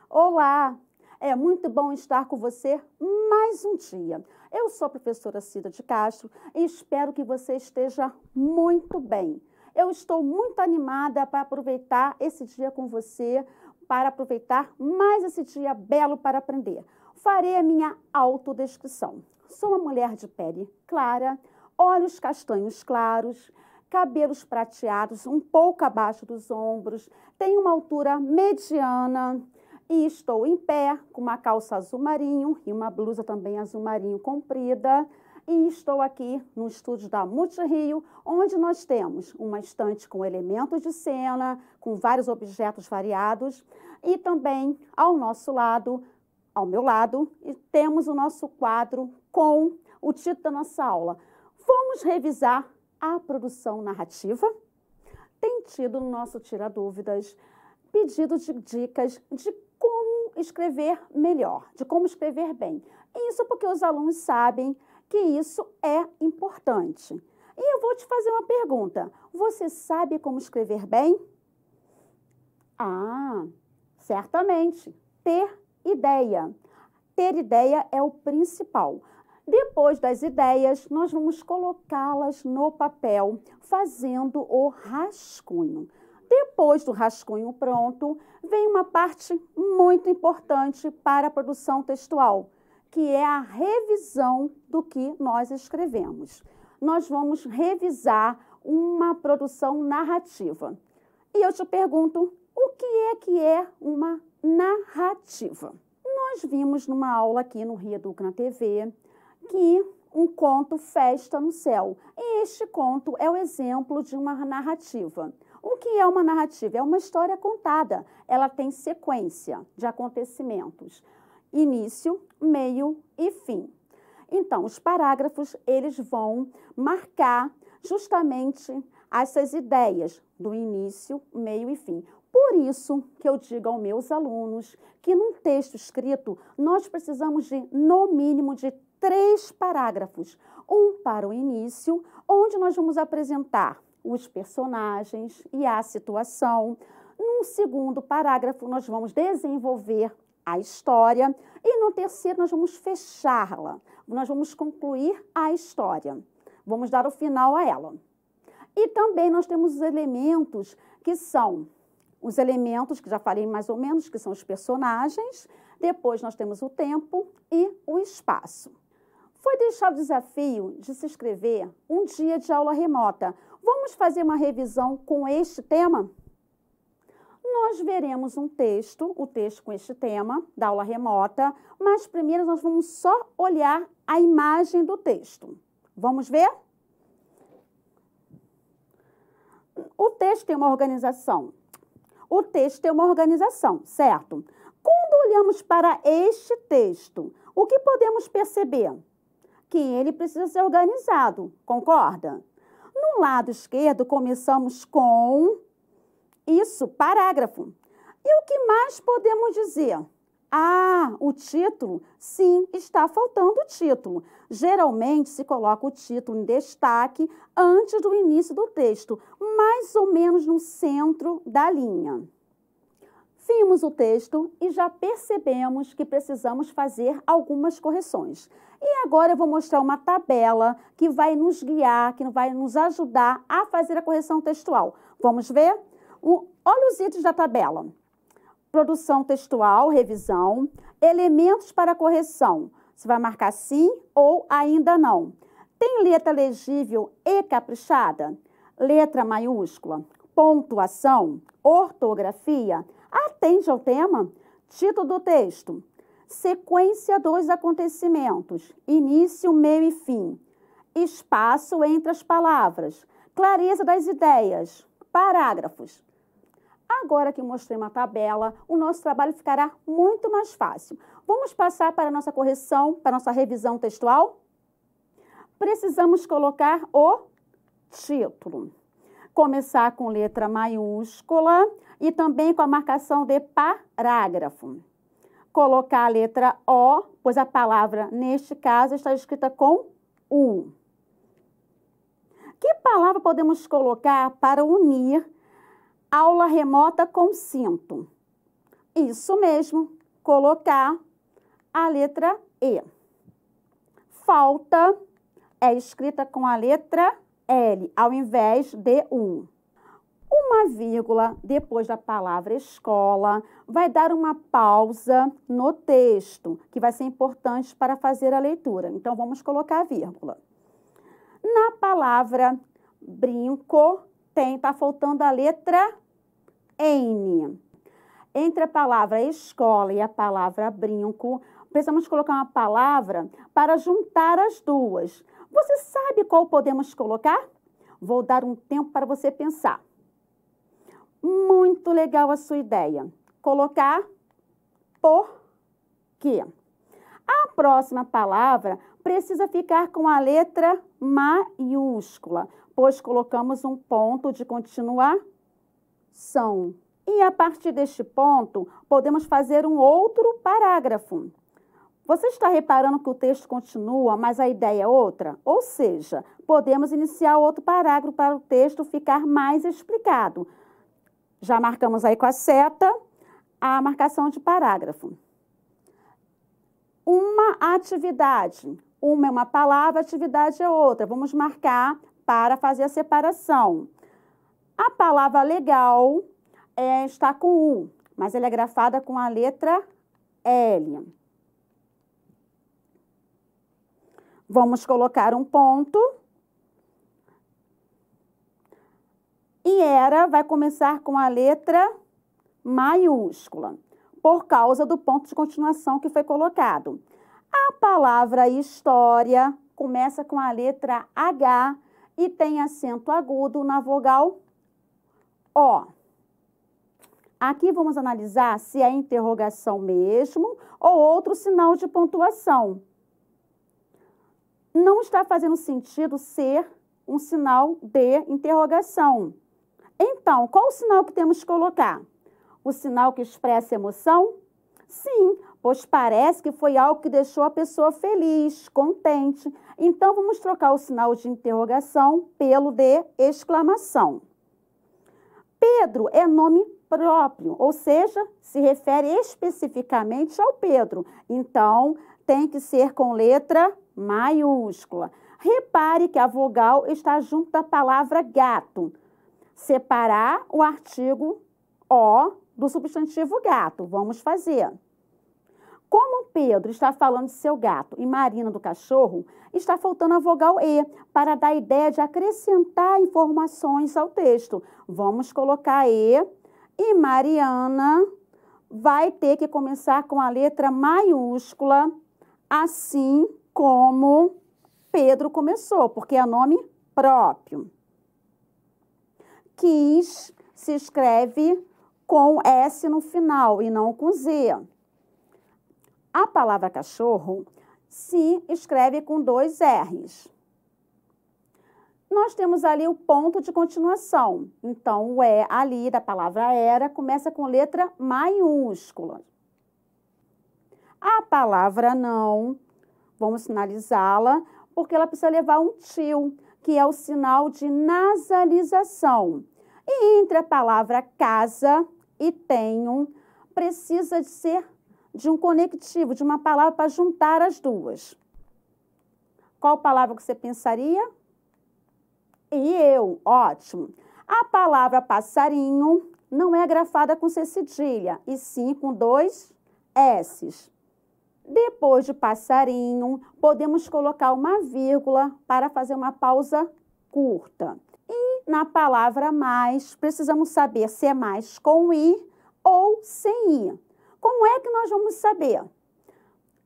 Olá, é muito bom estar com você mais um dia. Eu sou a professora Cida de Castro e espero que você esteja muito bem. Eu estou muito animada para aproveitar esse dia com você, para aproveitar mais esse dia belo para aprender. Farei a minha autodescrição. Sou uma mulher de pele clara, olhos castanhos claros, cabelos prateados um pouco abaixo dos ombros, tenho uma altura mediana e estou em pé com uma calça azul marinho e uma blusa também azul marinho comprida. E estou aqui no estúdio da Multirio, onde nós temos uma estante com elementos de cena, com vários objetos variados. E também ao nosso lado, ao meu lado, temos o nosso quadro com o título da nossa aula. Vamos revisar a produção narrativa. Tem tido no nosso Tira Dúvidas pedido de dicas de como escrever melhor, de como escrever bem. Isso porque os alunos sabem que isso é importante. E eu vou te fazer uma pergunta. Você sabe como escrever bem? Ah, certamente. Ter ideia. Ter ideia é o principal. Depois das ideias, nós vamos colocá-las no papel, fazendo o rascunho. Depois do rascunho pronto, vem uma parte muito importante para a produção textual, que é a revisão do que nós escrevemos. Nós vamos revisar uma produção narrativa. E eu te pergunto, o que é uma narrativa? Nós vimos numa aula aqui no Reeduca na TV que um conto Festa no Céu. E este conto é o exemplo de uma narrativa. O que é uma narrativa? É uma história contada. Ela tem sequência de acontecimentos. Início, meio e fim. Então, os parágrafos, eles vão marcar justamente essas ideias do início, meio e fim. Por isso que eu digo aos meus alunos que num texto escrito, nós precisamos de, no mínimo, de 3 parágrafos. Um para o início, onde nós vamos apresentar os personagens e a situação. Num segundo parágrafo, nós vamos desenvolver a história. E no terceiro, nós vamos fechá-la. Nós vamos concluir a história. Vamos dar o final a ela. E também nós temos os elementos que são os elementos, que já falei mais ou menos, que são os personagens. Depois nós temos o tempo e o espaço. Foi deixado o desafio de se inscrever um dia de aula remota. Vamos fazer uma revisão com este tema? Nós veremos um texto, o texto com este tema, da aula remota, mas primeiro nós vamos só olhar a imagem do texto. Vamos ver? O texto tem uma organização. O texto tem uma organização, certo? Quando olhamos para este texto, o que podemos perceber? Que ele precisa ser organizado, concorda? No lado esquerdo, começamos com isso, parágrafo. E o que mais podemos dizer? Ah, o título? Sim, está faltando o título. Geralmente se coloca o título em destaque antes do início do texto, mais ou menos no centro da linha. Vimos o texto e já percebemos que precisamos fazer algumas correções. E agora eu vou mostrar uma tabela que vai nos guiar, que vai nos ajudar a fazer a correção textual. Vamos ver? Olha os itens da tabela. Produção textual, revisão, elementos para correção. Você vai marcar sim ou ainda não. Tem letra legível e caprichada? Letra maiúscula? Pontuação? Ortografia? Atende ao tema? Título do texto. Sequência dos acontecimentos. Início, meio e fim. Espaço entre as palavras. Clareza das ideias. Parágrafos. Agora que eu mostrei uma tabela, o nosso trabalho ficará muito mais fácil. Vamos passar para a nossa correção, para a nossa revisão textual? Precisamos colocar o título. Começar com letra maiúscula e também com a marcação de parágrafo. Colocar a letra O, pois a palavra, neste caso, está escrita com U. Que palavra podemos colocar para unir aula remota com cinto? Isso mesmo, colocar a letra E. Falta é escrita com a letra L, ao invés de uma vírgula depois da palavra escola vai dar uma pausa no texto, que vai ser importante para fazer a leitura. Então, vamos colocar a vírgula. Na palavra brinco, tá faltando a letra N. Entre a palavra escola e a palavra brinco, precisamos colocar uma palavra para juntar as duas. Você sabe qual podemos colocar? Vou dar um tempo para você pensar. Muito legal a sua ideia. Colocar por quê? A próxima palavra precisa ficar com a letra maiúscula, pois colocamos um ponto de continuação. E a partir deste ponto, podemos fazer um outro parágrafo. Você está reparando que o texto continua, mas a ideia é outra? Ou seja, podemos iniciar outro parágrafo para o texto ficar mais explicado. Já marcamos aí com a seta a marcação de parágrafo. Uma atividade. Uma é uma palavra, atividade é outra. Vamos marcar para fazer a separação. A palavra legal está com U, mas ela é grafada com a letra L. Vamos colocar um ponto. E era vai começar com a letra maiúscula, por causa do ponto de continuação que foi colocado. A palavra história começa com a letra H e tem acento agudo na vogal O. Aqui vamos analisar se é interrogação mesmo ou outro sinal de pontuação. Não está fazendo sentido ser um sinal de interrogação. Então, qual o sinal que temos que colocar? O sinal que expressa emoção? Sim, pois parece que foi algo que deixou a pessoa feliz, contente. Então, vamos trocar o sinal de interrogação pelo de exclamação. Pedro é nome próprio, ou seja, se refere especificamente ao Pedro. Então, tem que ser com letra maiúscula. Repare que a vogal está junto da palavra gato. Separar o artigo O do substantivo gato. Vamos fazer. Como Pedro está falando de seu gato e Marina do cachorro, está faltando a vogal E para dar a ideia de acrescentar informações ao texto. Vamos colocar E e Mariana vai ter que começar com a letra maiúscula, assim como Pedro começou, porque é nome próprio. Quis se escreve com S no final e não com Z. A palavra cachorro se escreve com 2 R's. Nós temos ali o ponto de continuação. Então, o E ali da palavra era começa com letra maiúscula. A palavra não, vamos sinalizá-la, porque ela precisa levar um tio, que é o sinal de nasalização. E entre a palavra casa e tenho, precisa de ser de um conectivo, de uma palavra para juntar as duas. Qual palavra que você pensaria? E eu, ótimo. A palavra passarinho não é grafada com C cedilha, e sim com 2 S's. Depois de passarinho, podemos colocar uma vírgula para fazer uma pausa curta. E na palavra mais, precisamos saber se é mais com I ou sem I. Como é que nós vamos saber?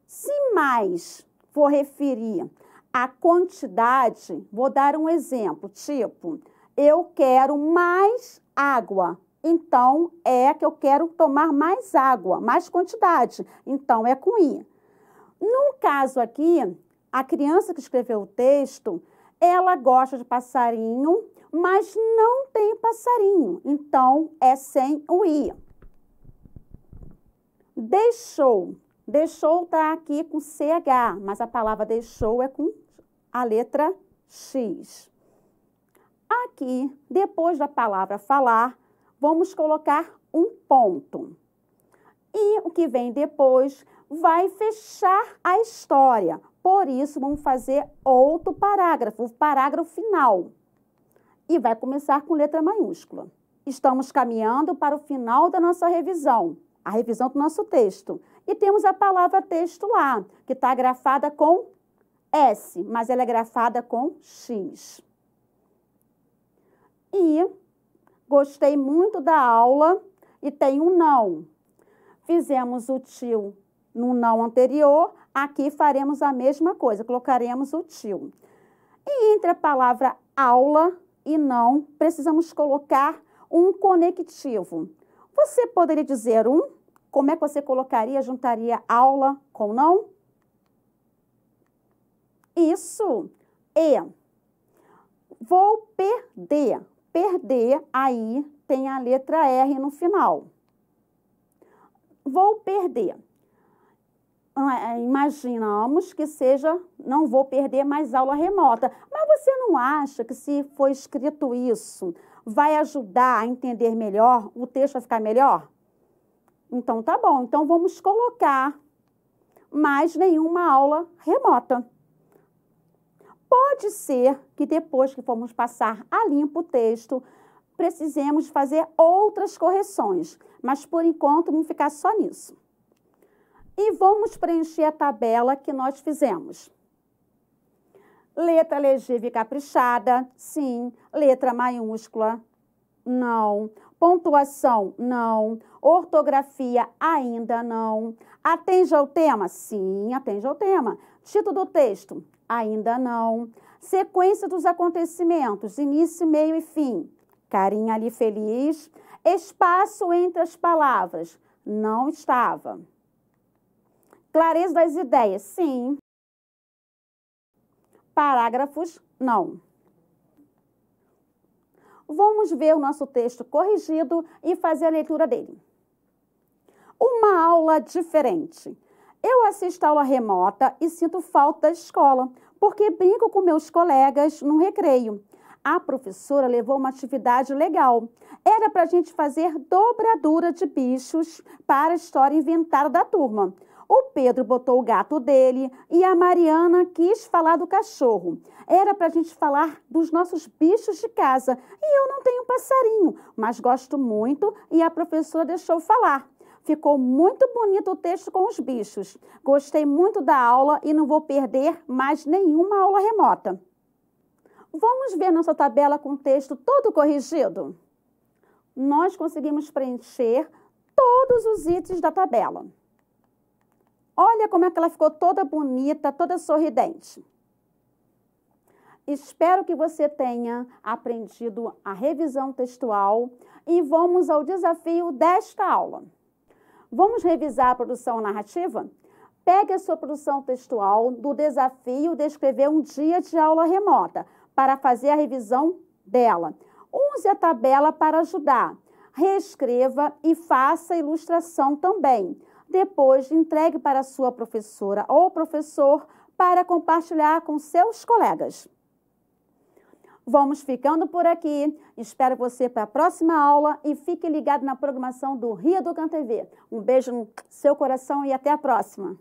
Se mais for referir a quantidade, vou dar um exemplo, tipo, eu quero mais água. Então, é que eu quero tomar mais água, mais quantidade. Então, é com I. No caso aqui, a criança que escreveu o texto, ela gosta de passarinho, mas não tem passarinho. Então, é sem o I. Deixou. Deixou está aqui com CH, mas a palavra deixou é com a letra X. Aqui, depois da palavra falar, vamos colocar um ponto. E o que vem depois vai fechar a história. Por isso, vamos fazer outro parágrafo, o parágrafo final. E vai começar com letra maiúscula. Estamos caminhando para o final da nossa revisão, a revisão do nosso texto. E temos a palavra texto lá, que está grafada com S, mas ela é grafada com X. E gostei muito da aula e tem um não. Fizemos o tio no não anterior, aqui faremos a mesma coisa, colocaremos o tio. E entre a palavra aula e não, precisamos colocar um conectivo. Você poderia dizer um? Como é que você colocaria, juntaria aula com não? Isso. E. Vou perder. Perder, aí tem a letra R no final. Vou perder. Imaginamos que seja, não vou perder mais aula remota. Mas você não acha que se for escrito isso, vai ajudar a entender melhor, o texto vai ficar melhor? Então, tá bom. Então, vamos colocar mais nenhuma aula remota. Pode ser que depois que formos passar a limpo o texto, precisemos fazer outras correções. Mas, por enquanto, vamos ficar só nisso. E vamos preencher a tabela que nós fizemos. Letra legível e caprichada, sim. Letra maiúscula, não. Pontuação, não. Ortografia, ainda não. Atende ao tema? Sim, atende ao tema. Título do texto? Ainda não. Sequência dos acontecimentos, início, meio e fim. Carinha ali feliz. Espaço entre as palavras, não estava. Clareza das ideias, sim. Parágrafos, não. Vamos ver o nosso texto corrigido e fazer a leitura dele. Uma aula diferente. Eu assisto a aula remota e sinto falta da escola, porque brinco com meus colegas no recreio. A professora levou uma atividade legal. Era para a gente fazer dobradura de bichos para a história inventada da turma. O Pedro botou o gato dele e a Mariana quis falar do cachorro. Era para a gente falar dos nossos bichos de casa. E eu não tenho passarinho, mas gosto muito e a professora deixou falar. Ficou muito bonito o texto com os bichos. Gostei muito da aula e não vou perder mais nenhuma aula remota. Vamos ver nossa tabela com o texto todo corrigido? Nós conseguimos preencher todos os itens da tabela. Olha como é que ela ficou toda bonita, toda sorridente. Espero que você tenha aprendido a revisão textual e vamos ao desafio desta aula. Vamos revisar a produção narrativa? Pegue a sua produção textual do desafio de escrever um dia de aula remota para fazer a revisão dela. Use a tabela para ajudar. Reescreva e faça a ilustração também. Depois, entregue para a sua professora ou professor para compartilhar com seus colegas. Vamos ficando por aqui. Espero você para a próxima aula e fique ligado na programação do Rio Educam TV. Um beijo no seu coração e até a próxima.